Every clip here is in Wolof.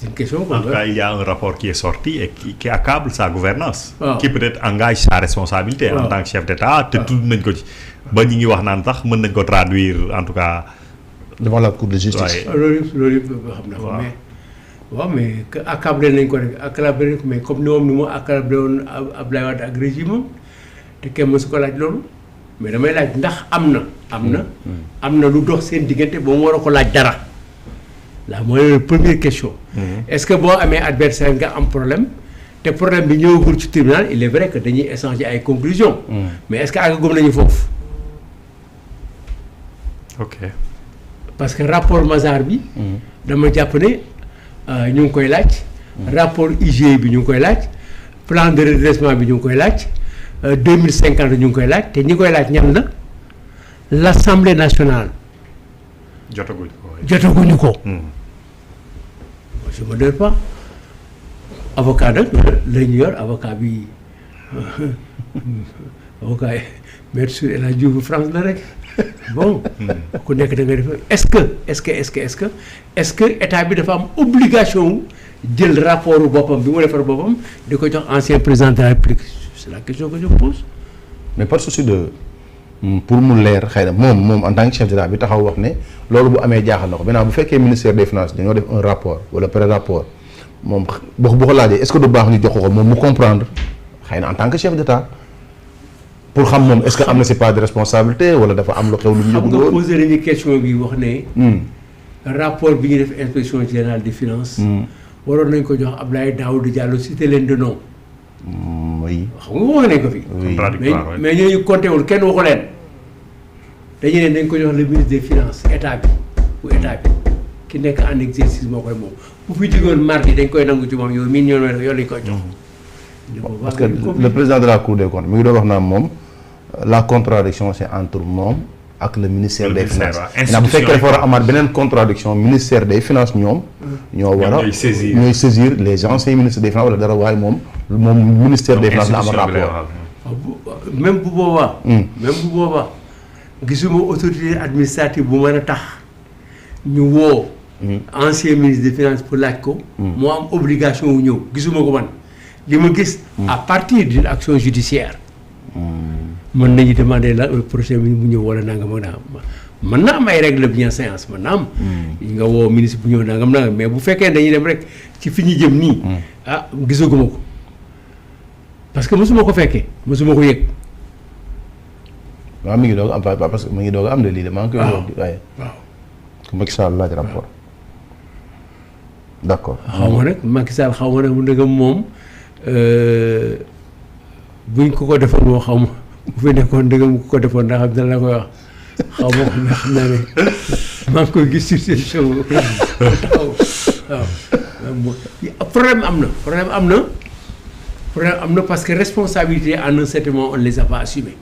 une question. En tout cas, il y a un rapport qui est sorti et qui accable sa gouvernance. Ah. Qui peut-être engage sa responsabilité en tant que chef d'État. te tudd nañ ko ci ba ñu ngi wax naan sax mën nañ ko traduire en tout cas. devant la cour de justice. Ouais. loolu yëpp xam na ko mais waaw mais que accablé nañ ko rek accablé nañ ko mais comme ni mu accablé woon Abdoulaye Wade ak régime am te kenn mësu ko laaj loolu mais damay laaj ndax am na lu dox seen diggante ba mu war a ko laaj dara là mooy la première question. Est-ce que boo amee adversaire nga am problème te problème bi ñëwagul ci tribunal il est vrai que dañuy échanger ay conclusions. Mais est-ce que àggagum nañu foofu. ok parce que rapport Mazars bi. dama jàpp ne ñu ngi koy laaj. rapport IGE bi ñu ngi koy laaj. plan de redressement bi ñu ngi koy laaj. 2050 ñu ngi koy laaj te ñi koy laaj ñan la l'Assemblée nationale. jotaguñu ko. je me donne pas avocat nag la ñu yor avocat bi avocat yi maître sur El Hadji Diouf France la rek bon. ku nekk da nga def est-ce que état bi dafa am obligation jël rapport boppam bi mu defar boppam di ko jox ancien président de la République c'est la question que je pose. mais par souci de pour mu leer xëy na moom en tant que chef d'État bi taxaw wax ne loolu bu amee jaaxal na ko maintenant bu fekkee ministère des finances dañoo def un rapport wala pré-rapport moom bu ko laajee est-ce que du baax ñu jox ko moom mu comprendre xëy na en tant que chef d'État pour xam moom est-ce que am na si pas de responsabilité wala dafa am lu xew lu ñu yëgul woon. xam nga posé nañu question bi wax ne. rapport bi ñu def inspection générale des finances. waroon nañ ko jox Abdoulaye Daouda Diallo cité leen de nom. oui xam nga wax nañ ko fi. mais ñooñu compté wul kenn waxu leen dañu ne dañ ko jox le ministre des finances état bi ki nekk en exercice moo koy moom bu fi jógoon mardi dañ koy nangu ci moom yow mii ñoo lañ koy jox. parce que le président de la Cour des comptes mi ngi doon wax naan moom la contradiction c'est entre moom ak le ministère des finances. ndax bu fekkee dafa war a amaat beneen contradiction ministère des finances ñoom. ñoo war a ñooy saisir les anciens ministres des finances wala dara waaye moom ministère des finances la am rapport. même bu boobaa. gisuma autorité administrative bu mën a tax ñu woo. ancien ministre des finances pour laaj ko. moo am obligation wu ñëw gisuma ko man li ma gis. à partir d'une action judiciaire. mën nañu demander la prochain ministre bu ñëw wala nangam ak nangam mën na am ay règles de bienséance mën na am. nga woo ministre bu ñëw nangam mais bu fekkee dañuy dem rek ci fi ñu jëm nii. gisaguma ko parce que mosuma ko fekkee mosuma ko yëg. waaw mi ngi doog am parce que mi ngi doog am de lii de maa ngi koy wax waaye. waaw Macky Sall laaj rapport. d'accord. xaw ma nag Macky Sall xaw ma nag mu ndegam moom buñ ko defoon moo xaw ma bu fi nekkoon ndegam ko defoon ndax xam dana la koy wax xaw ma ko xam naa ne maa ngi koy gis sur ces shows taxaw waaw problème am na parce que responsabilité en un certain moment on les a pas assumées.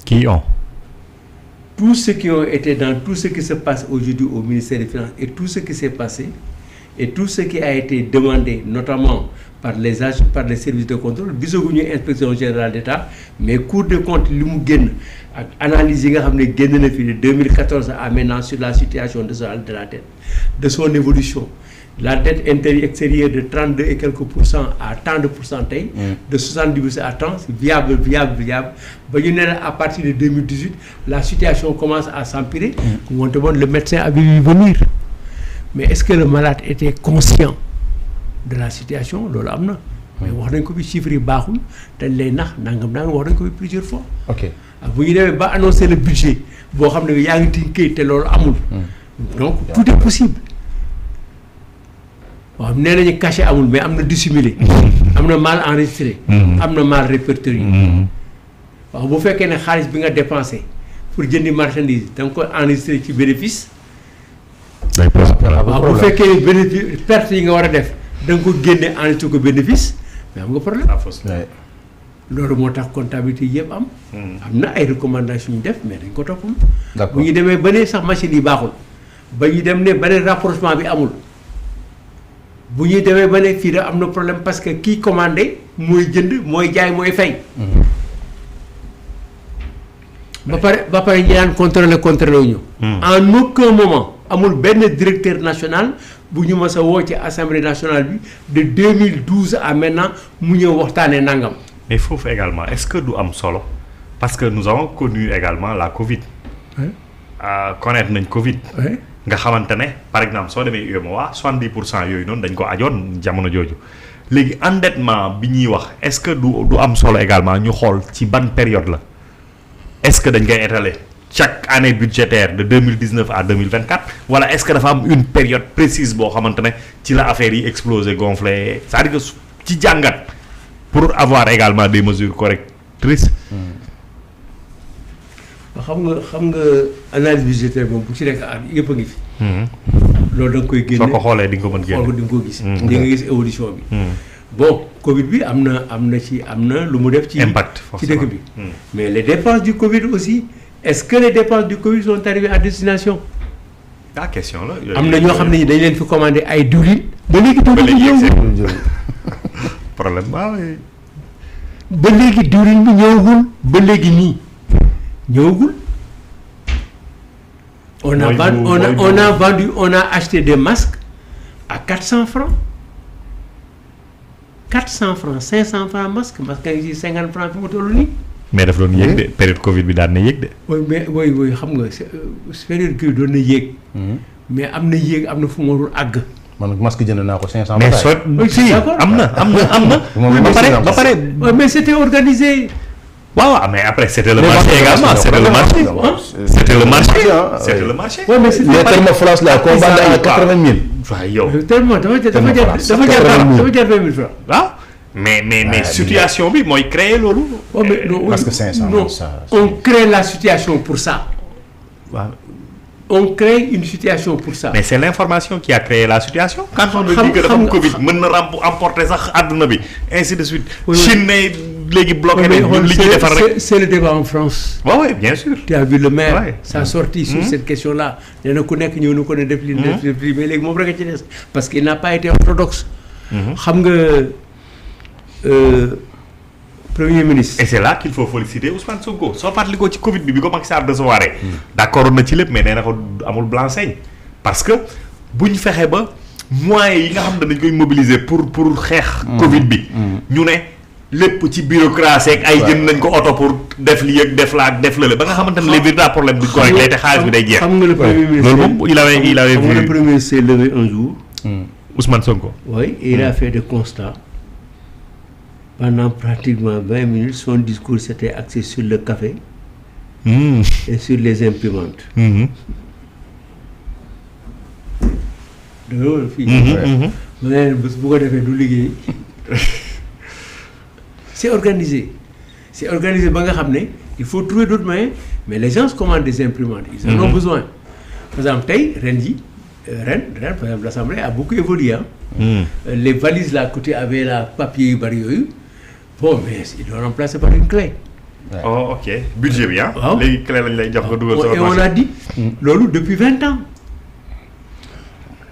Qui ont? Tous ceux qui ont été dans tout ce qui se passe aujourd'hui au ministère des Finances et tout ce qui s'est passé et tout ce qui a été demandé notamment par les services de contrôle gisaguñu inspection générale d'État mais Cour des comptes li mu génn ak analyse yi nga xam ne génn na fi de 2014 à maintenant sur la situation de la dette de son évolution la dette intérieure extérieure de 32 et quelques pourcents à tant de pourcents tey de 70% à tant viable ba ñu ne à partir de 2018 la situation commence à s'empirer moonte bon le médecin a vu venir mais est-ce que le malade était conscient de la situation loolu am na mais wax nañ ko bi chiffres yi baaxul dañ lay nax nangam wax nañ ko bi plusieurs fois ok bu ñu demee ba annoncer le budget boo xam ne yaa ngi tiñ këyit te loolu amul donc tout est possible waaw nee nañu cachet amul mais am na dissimulé am na mal enregistré am na mal répertorié waaw bu fekkee ne xaalis bi nga dépensé pour jëndi marchandise da nga ko enregistré ci bénéfice waaw bu fekkee ne bénéfice perte yi nga war a def da nga ko génne enregistré ko bénéfice mais am nga problème loolu moo tax comptabilité yëpp am na ay recommandations ñu def mais dañ ko toppam bu ñu demee ba ne sax machine yi baaxul ba ñu dem ne ba ne rapprochement bi amul bu ñuy demee ba ne fii da am na problème parce que kii commandé mooy jënd mooy jaay mooy fay ba pare ñu daan contrôler wu ñu en aucun moment amul benn directeur national bu ñu mës a woo ci assemblée nationale bi de 2012 à maintenant mu ñëw waxtaanee nangam. mais foofu également est-ce que du am solo parce que nous avons connu également la Covid. connaître nañ Covid. nga xamante ne par exemple soo demee UEMOA 70% yooyu noonu dañ ko ajoon jamono jooju léegi endettement bi ñuy wax est-ce que du am solo également ñu xool ci ban période la est-ce que dañ koy étaler chaque année budgétaire de 2019 à 2024 wala est-ce que dafa am une période précise boo xamante ne ci la affaire yi explosé gonflé c'est-à-dire que ci jàngat pour avoir également des mesures correctrices. xam nga analyse budgétaire moom bu ci nekk yëpp a ngi fi. loolu da nga koy génne soo ko xoolee di nga ko mën génne xool ko di nga ko gis. di nga gis évolution bi. bon Covid bi am na lu mu def. ci impact ci dëkk bi. mais les dépenses du Covid aussi est-ce que les dépenses du Covid sont arrivées à destination. ah question la. am na ñoo xam ne dañ leen fi commandé ay diwlin. ba léegi diwlin bi ñëwagul problème ba léegi diwlin bi ñëwagul ba léegi nii. ñëwagul on a acheté des masques à 400 francs 400 francs 500 francs masque a ngi ci 50 francs fi mu toll nii. mais daf doon yéeg de période Covid bi daan na yéeg de. oui mais oui xam nga période Covid doon na yéeg. mais am na yéeg am na fu mu warul àgg. man masque jënd naa ko 500. mais si am na. ba pare mais c'était organisé. waaw mais après c'était le marché également c'était le marché. oui mais les thermoflash là qu'on vend à 80 000. waaw yow. tellement dafa jar 20 000 francs. waaw mais situation bi mooy créer loolu. parce que 500 non on crée la situation pour ça. waaw. on crée une situation pour ça. mais c'est l'information qui a créé la situation. quand on dit que dafa am Covid mën na emporter sax àdduna bi ainsi de suite. Chine léegi bloqué nañ li ñuy defar rek. c'est le débat en France. oui bien sûr. tu as vu le maire. sa sortie sur cette question là. nee na ku nekk ñëw na ko ne def li def li mais léegi moom rek a ci des parce qu'il n'a pas été orthodoxe. xam nga premier ministre. et c'est là qu'il faut féliciter Ousmane Sonko soo fàttali ko ci Covid bi ko Macky Sall recevoir d'accord na ci lépp mais nee na ko amul blanc-seing parce que bu ñu fexe ba moyens yi nga xam ne dañ koy mobiliser pour xeex. Covid bi ñu ne. lépp ci bureaucratie ak ay jënd nañ ko oto pour def lii ak def la ak def la ba nga xamante ne les véritables problèmes duñ ko réglé te xaalis bi day jeex. xam nga le premier ministre loolu moom il avait vu. le premier ministre s'est levé un jour. Ousmane Sonko. oui et il a fait des constats pendant pratiquement 20 minutes son discours s'était axé sur le café. et sur les imprimantes. loolu fii. ma ne bés bu ko defee du liggéey. c'est organisé ba nga xam ne il faut trouver d'autres moyens mais les gens commandent des imprimantes ils en ont besoin par exemple tey ren par exemple l'Assemblée a beaucoup évolué les valises là côté avec la papier yu bari yooyu bon mais ils doivent remplacer par une clé. oh ok budget bi waaw léegi clé lañ lay jox nga dugal sa et on a dit loolu depuis 20 ans.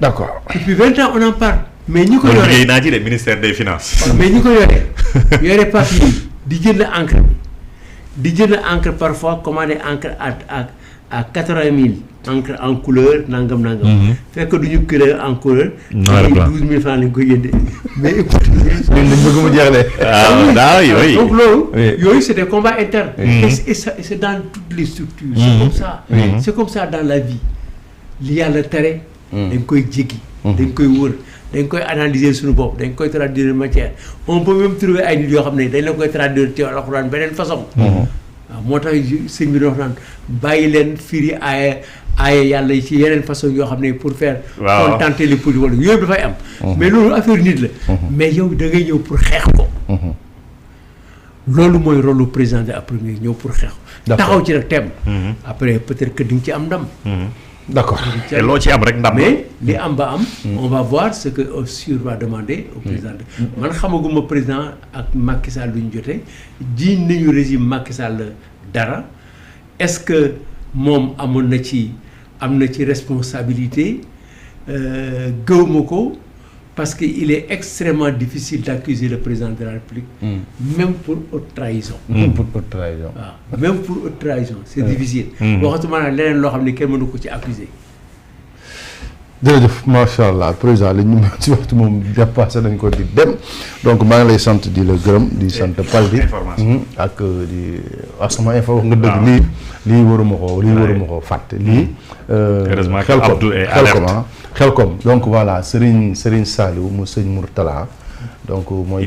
d'accord depuis 20 ans on en parle. mais ñi ko yore liggéey naa ci de ministère des finances. mais ñi ko yore papier di jënd encre parfois commandé encre à 80 000 encre en couleur nangam. fekk du ñu couleur en couleur. noir et blanc 12 000 francs lañ koy jëndee. mais écoute. ñun dañ bëgg mu jeexle. oui donc loolu. yooyu c'est des combats internes. et c'est dans toutes les structures. c'est comme ça. c'est comme ça dans la vie. li yàlla tere. dañ koy jéggi. dañ koy wër. dañ koy analyser suñu bopp dañ koy traduire matière on peut même trouver ay nit yoo xam ne dañ la koy traduire ci alxuraan beneen façon. waaw moo tax sëñ bi wax naan bàyyi leen firi aaya yàlla ci yeneen façon yoo xam ne pour faire. contenter les politiques wala yooyu dafay am. mais loolu affaire nit la. mais yow da ngay ñëw pour xeex ko. loolu mooy rôle lu président de la République ñëw pour xeex ko. taxaw ci rek thème. après peut-être que di nga ci am ndam. d'accord te loo ci am rek ndam mais li am ba am. on va voir ce que OSUR va demander au président. man xamaguma président ak Macky Sall lu ñu jotee jiiñ nañu régime Macky Sall dara est-ce que moom am na ci responsabilité gëwuma ko parce que il est extrêmement difficile d'accuser le président de la République. même pour haute trahison. même pour haute trahison. waaw même pour haute trahison c'est difficile. waxatuma nag leneen loo xam ne kenn mënu ko ci accuser. jërëjëf macha allah président li ñu ci waxtu moom dépassé nañ ko di dem donc maa ngi lay sant di la gërëm di sant pal bi ak di wax sama info wax nga dëgg lii waruma ko fàtte lii xelkom donc voilà Serigne Saliou mu sëñ Mourtala donc mooy